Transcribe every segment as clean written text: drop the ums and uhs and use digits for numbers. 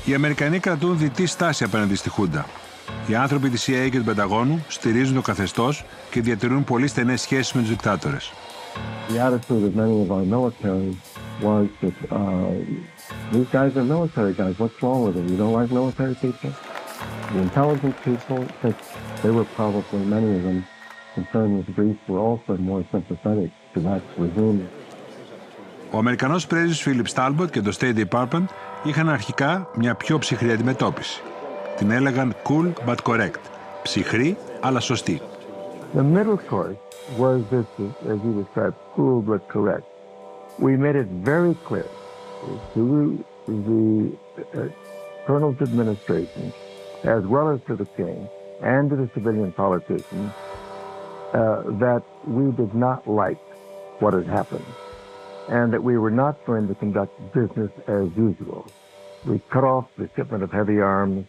Οι Αμερικανοί κρατούν διττή στάση απέναντι στη χούντα. Οι άνθρωποι της CIA και του Πενταγώνου στηρίζουν το καθεστώς και διατηρούν πολύ στενές σχέσεις με τους δικτάτορες. The attitude of many of our military was that these guys are military guys. What's wrong with them? You don't like military people? The intelligent people, they were probably, many of them, concerned with Greece, were also more sympathetic to that regime. Ο Αμερικανός πρέσβης Φίλιπς Τάλμποτ και το Στέιτ Ντιπάρτμεντ είχαν αρχικά μια πιο ψυχρή αντιμετώπιση. Την έλεγαν cool but correct. Ψυχρή αλλά σωστή. The middle course was this, as you described, cool but correct. We made it very clear to the colonel's administration, as well as to the king and to the civilian politicians, that we did not like what had happened, and that we were not going to conduct business as usual. We cut off the shipment of heavy arms.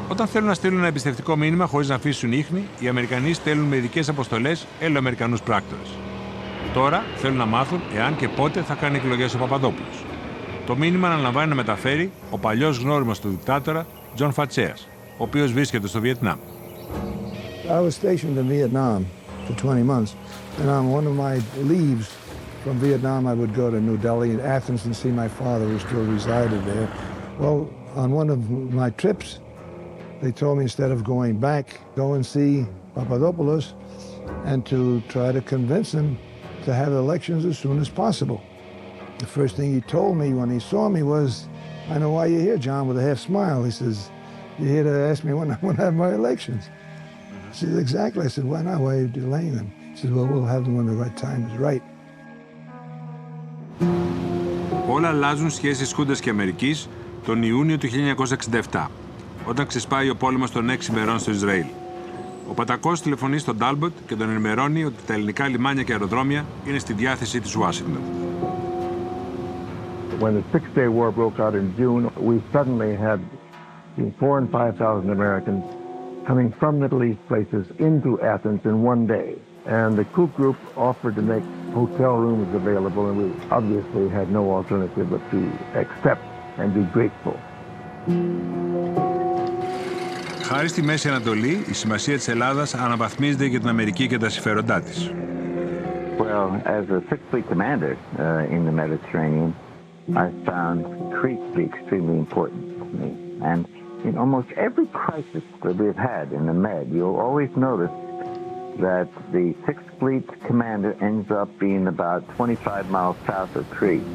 Όταν θέλουν να στείλουν ένα εμπιστευτικό μήνυμα χωρίς να αφήσουν ίχνη, οι Αμερικανοί στέλνουν με ειδικές αποστολές Έλληνο-Αμερικανούς πράκτορες. Τώρα θέλουν να μάθουν εάν και πότε θα κάνει εκλογές ο Παπαδόπουλος. Το μήνυμα αναλαμβάνει να μεταφέρει ο παλιός γνώριμος του δικτάτορα Τζον Φατσέας, ο οποίος βρίσκεται στο Βιετνάμ. I was stationed in Vietnam for 20 months, and on one of my leaves from Vietnam I would go to New Delhi and Athens and see my father who still resided there. Well, on one of my trips, they told me instead of going back, go and see Papadopoulos and to try to convince him to have elections as soon as possible. The first thing he told me when he saw me was, I know why you're here, John, with a half smile. He says, you're here to ask me when I want to have my elections. I said, exactly. I said, why not? Why are you delaying them? He said, well, we'll have them when the right time is right. Όλα αλλάζουν σχέσεις Χούντας και Αμερικής τον Ιούνιο του 1967, όταν ξεσπάει ο πόλεμος των 6 ημερών στο Ισραήλ. Ο Πατακός τηλεφωνεί στον Τάλμποτ και τον ενημερώνει ότι τα ελληνικά λιμάνια και αεροδρόμια είναι στη διάθεση της Ουάσιγκτον. When the Six-Day War broke out in June, we suddenly had 4,000 and 5,000 Americans coming from Middle East places into Athens in one day. And the coup group offered to make hotel rooms available, and we obviously had no alternative but to accept and be grateful. Χάρη στη Μέση Ανατολή, η σημασία της Ελλάδας αναβαθμίζεται για την Αμερική και τα συμφέροντά της. Well, as a Sixth Fleet commander in the Mediterranean, I found Crete to be extremely important to me. And in almost every crisis that we've had in the Med, you'll always notice that the Sixth Fleet commander ends up being about 25 miles south of Crete.